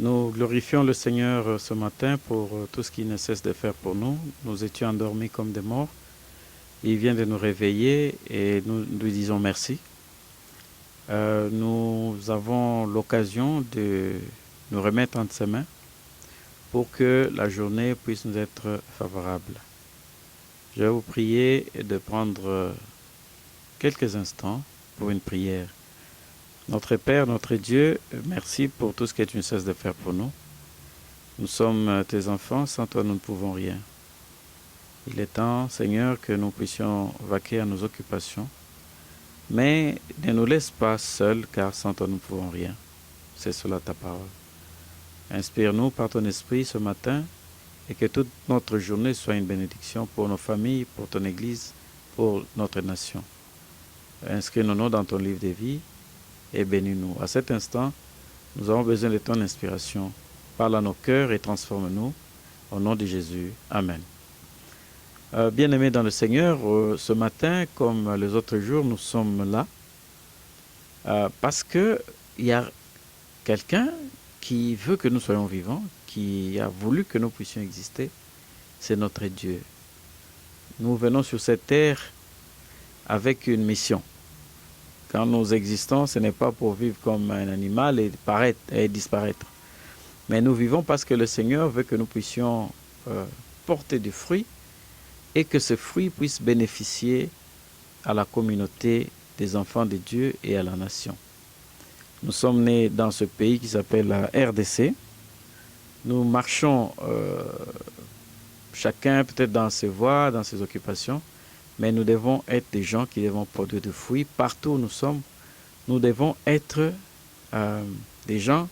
Nous glorifions le Seigneur ce matin pour tout ce qu'il ne cesse de faire pour nous. Nous étions endormis comme des morts. Il vient de nous réveiller et nous lui disons merci. Nous avons l'occasion de nous remettre entre ses mains pour que la journée puisse nous être favorable. Je vais vous prier de prendre quelques instants pour une prière. Notre Père, notre Dieu, merci pour tout ce que tu ne cesses de faire pour nous. Nous sommes tes enfants, sans toi nous ne pouvons rien. Il est temps, Seigneur, que nous puissions vaquer à nos occupations, mais ne nous laisse pas seuls, car sans toi nous ne pouvons rien. C'est cela ta parole. Inspire-nous par ton esprit ce matin et que toute notre journée soit une bénédiction pour nos familles, pour ton Église, pour notre nation. Inscris nos noms dans ton livre de vie et bénis-nous. À cet instant, nous avons besoin de ton inspiration. Parle à nos cœurs et transforme-nous. Au nom de Jésus. Amen. Bien-aimés dans le Seigneur, ce matin, comme les autres jours, nous sommes là parce qu'il y a quelqu'un qui veut que nous soyons vivants, qui a voulu que nous puissions exister. C'est notre Dieu. Nous venons sur cette terre avec une mission. Quand nous existons, ce n'est pas pour vivre comme un animal et disparaître. Mais nous vivons parce que le Seigneur veut que nous puissions porter du fruit et que ce fruit puisse bénéficier à la communauté des enfants de Dieu et à la nation. Nous sommes nés dans ce pays qui s'appelle la RDC. Nous marchons chacun peut-être dans ses voies, dans ses occupations, mais nous devons être des gens qui devons produire du fruit. Partout où nous sommes, nous devons être des gens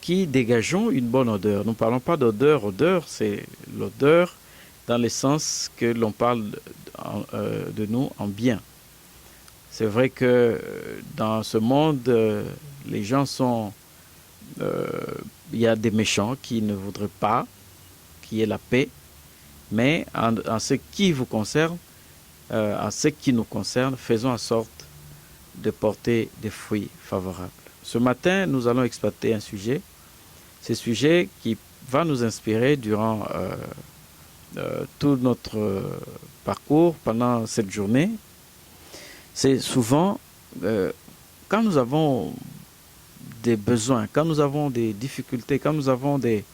qui dégageons une bonne odeur. Nous ne parlons pas d'odeur. Odeur, c'est l'odeur dans le sens que l'on parle de nous en bien. C'est vrai que dans ce monde, les gens sont... il y a des méchants qui ne voudraient pas qu'il y ait la paix, mais en ce qui vous concerne, en ce qui nous concerne, faisons en sorte de porter des fruits favorables. Ce matin, nous allons exploiter un sujet. Ce sujet qui va nous inspirer durant tout notre parcours pendant cette journée. C'est souvent quand nous avons des besoins, quand nous avons des difficultés, quand nous avons des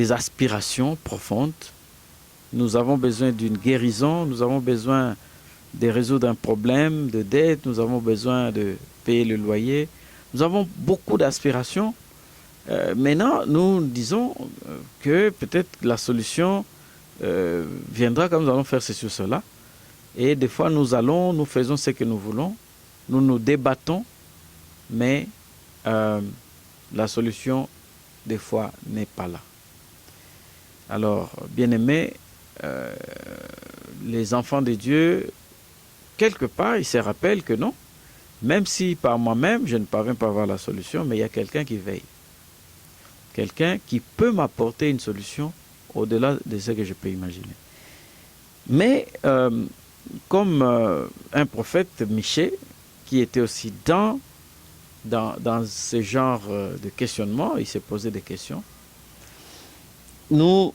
aspirations profondes, nous avons besoin d'une guérison, nous avons besoin de résoudre un problème de dette, nous avons besoin de payer le loyer, nous avons beaucoup d'aspirations. Maintenant, nous disons que peut-être la solution viendra quand nous allons faire ceci ou cela. Et des fois, nous faisons ce que nous voulons, nous nous débattons, mais la solution, des fois, n'est pas là. Alors, bien-aimés, les enfants de Dieu, quelque part, ils se rappellent que non, même si par moi-même, je ne parviens pas à avoir la solution, mais il y a quelqu'un qui veille. Quelqu'un qui peut m'apporter une solution au-delà de ce que je peux imaginer. Mais comme un prophète Michée, qui était aussi dans ce genre de questionnement, il s'est posé des questions, nous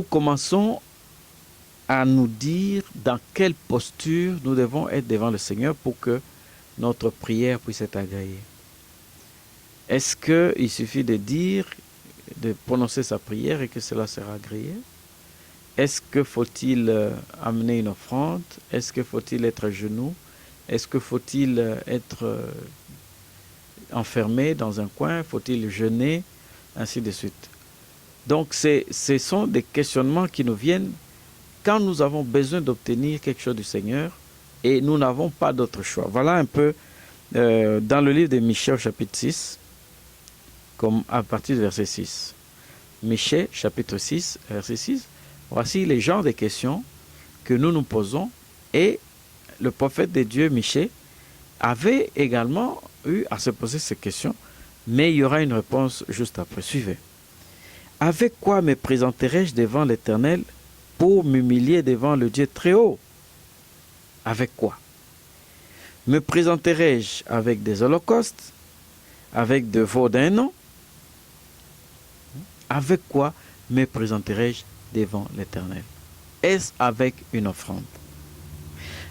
commençons à nous dire dans quelle posture nous devons être devant le Seigneur pour que notre prière puisse être agréée. Est-ce qu'il suffit de dire, de prononcer sa prière et que cela sera agréé? Est-ce que faut-il amener une offrande? Est-ce que faut-il être à genoux? Est-ce que faut-il être enfermé dans un coin? Faut-il jeûner? Ainsi de suite. Donc, ce sont des questionnements qui nous viennent quand nous avons besoin d'obtenir quelque chose du Seigneur et nous n'avons pas d'autre choix. Voilà un peu dans le livre de Michée au chapitre 6, comme à partir du verset 6. Michée, chapitre 6, verset 6. Voici les genres de questions que nous nous posons. Et le prophète de Dieu, Michée, avait également eu à se poser ces questions. Mais il y aura une réponse juste après. Suivez. Avec quoi me présenterai-je devant l'Éternel pour m'humilier devant le Dieu très haut? Avec quoi? Me présenterai-je avec des holocaustes, avec de veaux d'un an? Avec quoi me présenterai-je devant l'Éternel? Est-ce avec une offrande?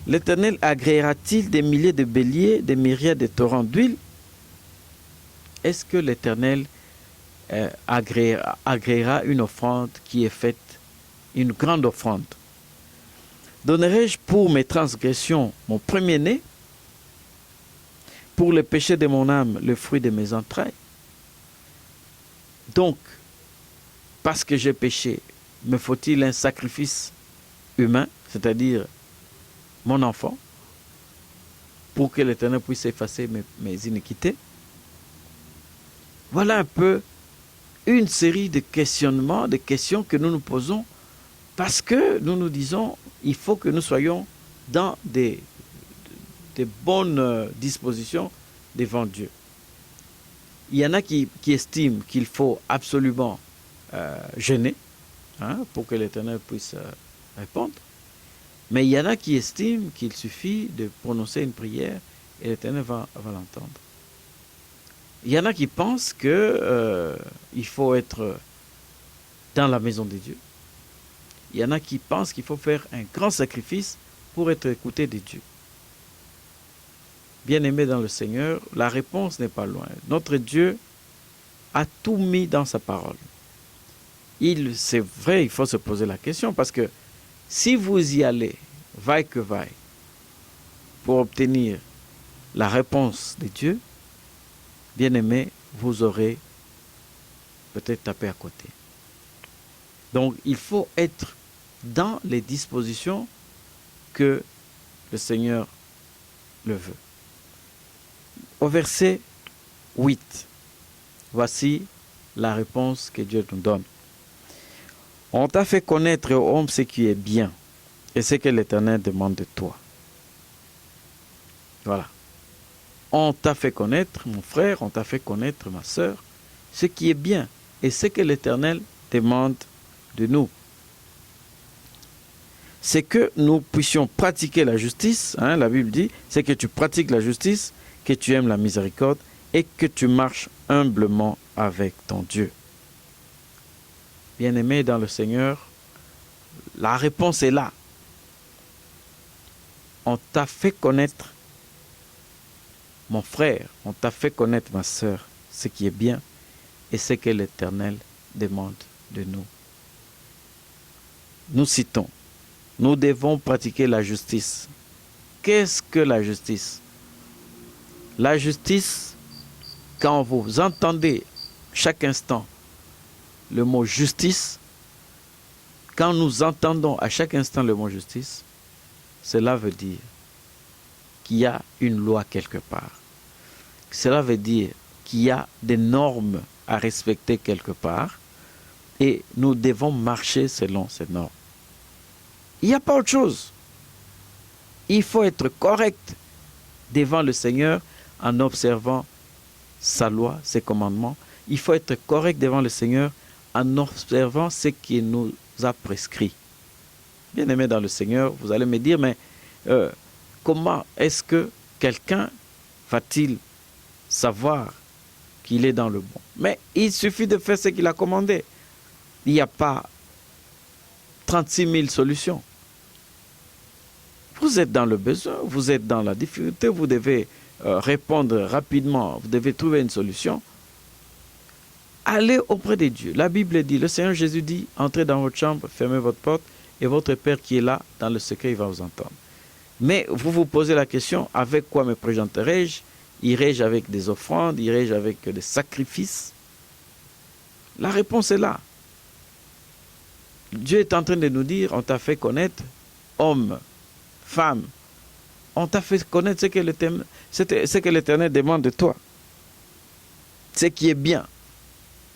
L'Éternel agréera-t-il des milliers de béliers, des myriades de torrents d'huile? Est-ce que l'Éternel agréera une offrande qui est faite, une grande offrande? Donnerai-je pour mes transgressions mon premier-né, pour le péché de mon âme le fruit de mes entrailles? Donc, parce que j'ai péché, me faut-il un sacrifice humain, c'est-à-dire mon enfant, pour que l'Éternel puisse effacer mes iniquités? Voilà un peu une série de questionnements, de questions que nous nous posons parce que nous nous disons il faut que nous soyons dans des bonnes dispositions devant Dieu. Il y en a qui estiment qu'il faut absolument jeûner pour que l'Éternel puisse répondre. Mais il y en a qui estiment qu'il suffit de prononcer une prière et l'Éternel va l'entendre. Il y en a qui pensent qu'il faut être dans la maison de Dieu. Il y en a qui pensent qu'il faut faire un grand sacrifice pour être écouté de Dieu. Bien-aimés dans le Seigneur, la réponse n'est pas loin. Notre Dieu a tout mis dans sa parole. C'est vrai, il faut se poser la question parce que si vous y allez, vaille que vaille, pour obtenir la réponse de Dieu, bien-aimé, vous aurez peut-être tapé à côté. Donc, il faut être dans les dispositions que le Seigneur le veut. Au verset 8, voici la réponse que Dieu nous donne. On t'a fait connaître, ô homme, ce qui est bien et ce que l'Éternel demande de toi. Voilà. On t'a fait connaître, mon frère, on t'a fait connaître, ma sœur, ce qui est bien et ce que l'Éternel demande de nous. C'est que nous puissions pratiquer la justice, la Bible dit, c'est que tu pratiques la justice, que tu aimes la miséricorde et que tu marches humblement avec ton Dieu. Bien-aimé dans le Seigneur, la réponse est là. On t'a fait connaître, mon frère, on t'a fait connaître, ma sœur, ce qui est bien et ce que l'Éternel demande de nous. Nous citons, nous devons pratiquer la justice. Qu'est-ce que la justice? La justice, quand vous entendez chaque instant le mot justice, quand nous entendons à chaque instant le mot justice, cela veut dire qu'il y a une loi quelque part. Cela veut dire qu'il y a des normes à respecter quelque part et nous devons marcher selon ces normes. Il n'y a pas autre chose. Il faut être correct devant le Seigneur en observant sa loi, ses commandements. Il faut être correct devant le Seigneur en observant ce qu'il nous a prescrit. Bien-aimé dans le Seigneur, vous allez me dire, mais comment est-ce que quelqu'un va-t-il savoir qu'il est dans le bon? Mais il suffit de faire ce qu'il a commandé. Il n'y a pas 36 000 solutions. Vous êtes dans le besoin, vous êtes dans la difficulté, vous devez répondre rapidement, vous devez trouver une solution. Allez auprès de Dieu. La Bible dit, le Seigneur Jésus dit, entrez dans votre chambre, fermez votre porte, et votre Père qui est là, dans le secret, il va vous entendre. Mais vous vous posez la question, avec quoi me présenterai-je? Irai-je avec des offrandes? Irai-je avec des sacrifices? La réponse est là. Dieu est en train de nous dire, on t'a fait connaître, homme, femme, on t'a fait connaître ce que l'Éternel demande de toi. Ce qui est bien.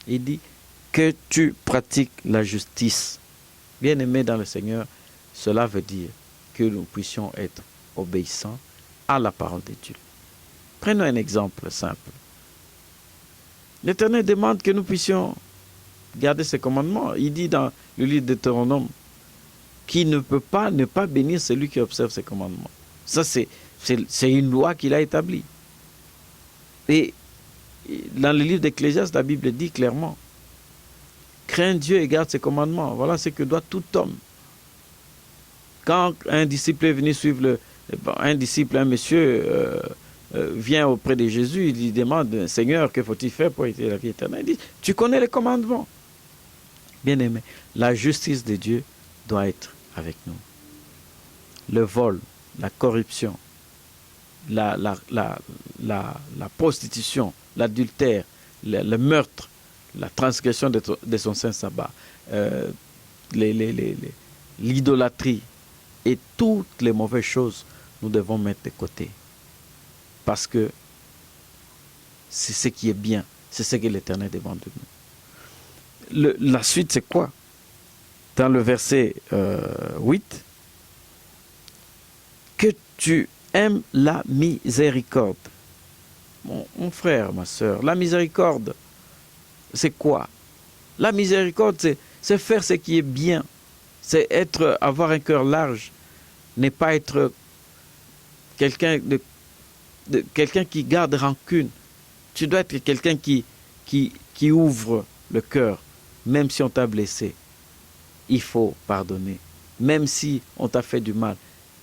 Il dit que tu pratiques la justice. Bien-aimé dans le Seigneur, cela veut dire que nous puissions être obéissants à la parole de Dieu. Prenons un exemple simple. L'Éternel demande que nous puissions garder ses commandements. Il dit dans le livre de Deutéronome qu'il ne peut pas ne pas bénir celui qui observe ses commandements. Ça, ce C'est une loi qu'il a établie. Et dans le livre d'Ecclésiaste, la Bible dit clairement, crains Dieu et garde ses commandements. Voilà ce que doit tout homme. Quand un disciple est venu suivre un monsieur vient auprès de Jésus, il lui demande, Seigneur, que faut-il faire pour hériter la vie éternelle? Il dit, tu connais les commandements. Bien aimé, la justice de Dieu doit être avec nous. Le vol, la corruption, la prostitution, l'adultère, le meurtre, la transgression de son saint sabbat, l'idolâtrie et toutes les mauvaises choses, nous devons mettre de côté. Parce que c'est ce qui est bien, c'est ce que l'Éternel demande de nous. La suite, c'est quoi? Dans le verset 8, que tu aimes la miséricorde. Mon frère, ma soeur, la miséricorde, c'est quoi? La miséricorde, c'est faire ce qui est bien. C'est avoir un cœur large, ne pas être quelqu'un qui garde rancune. Tu dois être quelqu'un qui ouvre le cœur, même si on t'a blessé. Il faut pardonner. Même si on t'a fait du mal,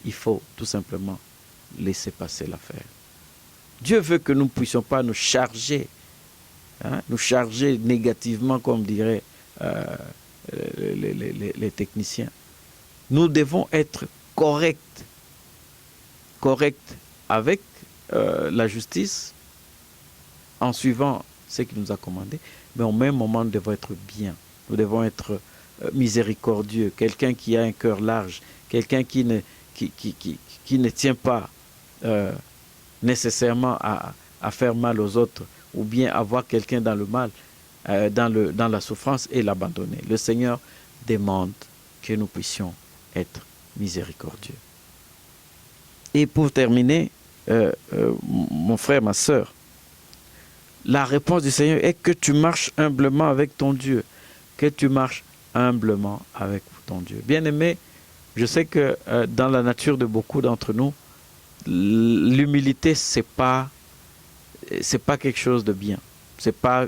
il faut tout simplement laisser passer l'affaire. Dieu veut que nous ne puissions pas nous charger négativement, comme diraient les techniciens. Nous devons être corrects avec la justice, en suivant ce qu'il nous a commandé, mais au même moment, nous devons être bien. Nous devons être miséricordieux, quelqu'un qui a un cœur large, quelqu'un qui ne tient pas nécessairement à faire mal aux autres, ou bien avoir quelqu'un dans le mal, dans la souffrance, et l'abandonner. Le Seigneur demande que nous puissions être miséricordieux. Et pour terminer, mon frère, ma soeur, la réponse du Seigneur est que tu marches humblement avec ton Dieu. Que tu marches humblement avec ton Dieu. Bien-aimé, je sais que dans la nature de beaucoup d'entre nous, l'humilité, c'est pas quelque chose de bien. C'est pas,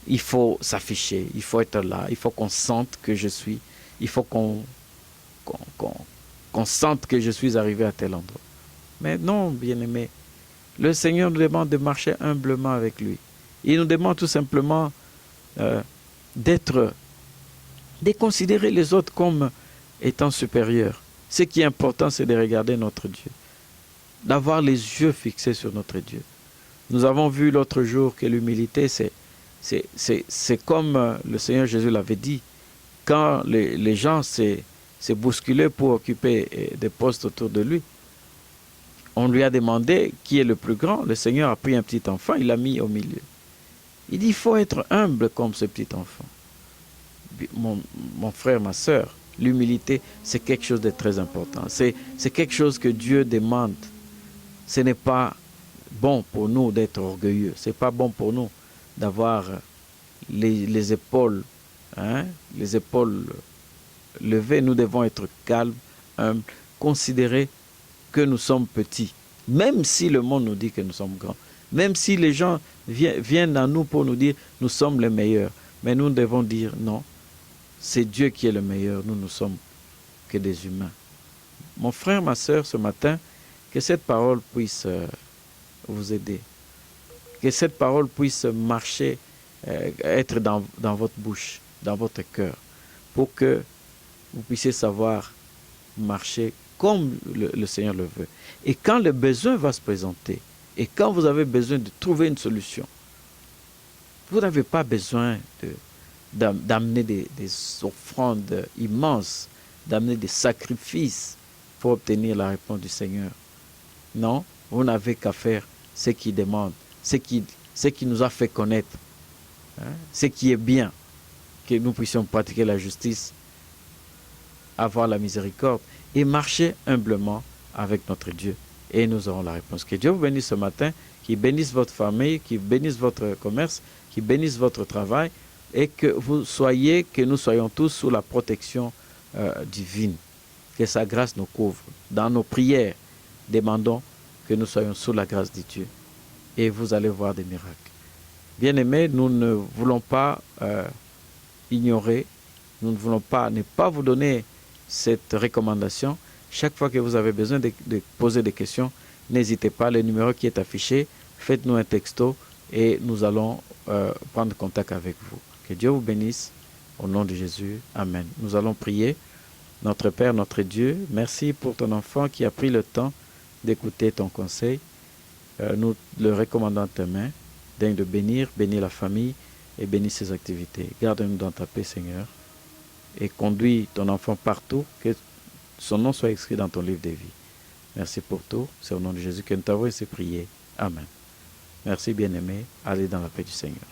il faut s'afficher, il faut être là, il faut qu'on sente que je suis, il faut qu'on sente que je suis arrivé à tel endroit. Mais non, bien-aimé, le Seigneur nous demande de marcher humblement avec lui. Il nous demande tout simplement de considérer les autres comme étant supérieurs. Ce qui est important, c'est de regarder notre Dieu, d'avoir les yeux fixés sur notre Dieu. Nous avons vu l'autre jour que l'humilité, c'est comme le Seigneur Jésus l'avait dit, quand les gens s'est bousculés pour occuper des postes autour de lui. On lui a demandé qui est le plus grand. Le Seigneur a pris un petit enfant, il l'a mis au milieu. Il dit, il faut être humble comme ce petit enfant. Mon frère, ma soeur, l'humilité, c'est quelque chose de très important. C'est quelque chose que Dieu demande. Ce n'est pas bon pour nous d'être orgueilleux. Ce n'est pas bon pour nous d'avoir les épaules levées. Nous devons être calmes, humbles, considérer que nous sommes petits, même si le monde nous dit que nous sommes grands, même si les gens viennent à nous pour nous dire nous sommes les meilleurs, mais nous devons dire non, c'est Dieu qui est le meilleur, nous ne sommes que des humains. Mon frère, ma soeur, ce matin, que cette parole puisse vous aider, que cette parole puisse marcher, être dans votre bouche, dans votre cœur, pour que vous puissiez savoir marcher comme le Seigneur le veut. Et quand le besoin va se présenter, et quand vous avez besoin de trouver une solution, vous n'avez pas besoin d'amener des offrandes immenses, d'amener des sacrifices pour obtenir la réponse du Seigneur. Non, vous n'avez qu'à faire ce qu'il demande, ce qui nous a fait connaître, ce qui est bien, que nous puissions pratiquer la justice, avoir la miséricorde et marcher humblement avec notre Dieu. Et nous aurons la réponse. Que Dieu vous bénisse ce matin, qu'il bénisse votre famille, qu'il bénisse votre commerce, qu'il bénisse votre travail et que nous soyons tous sous la protection divine. Que sa grâce nous couvre. Dans nos prières, demandons que nous soyons sous la grâce de Dieu. Et vous allez voir des miracles. Bien-aimés, nous ne voulons pas ignorer, nous ne voulons pas ne pas vous donner cette recommandation. Chaque fois que vous avez besoin de poser des questions, n'hésitez pas, le numéro qui est affiché, faites-nous un texto et nous allons prendre contact avec vous. Que Dieu vous bénisse, au nom de Jésus. Amen. Nous allons prier. Notre Père, notre Dieu, merci pour ton enfant qui a pris le temps d'écouter ton conseil. Nous le recommandons à tes mains, daigne de bénir la famille et bénir ses activités. Garde-nous dans ta paix, Seigneur, et conduis ton enfant partout, que son nom soit écrit dans ton livre de vie. Merci pour tout. C'est au nom de Jésus que nous t'avons ainsi prié. Amen. Merci, bien-aimé. Allez dans la paix du Seigneur.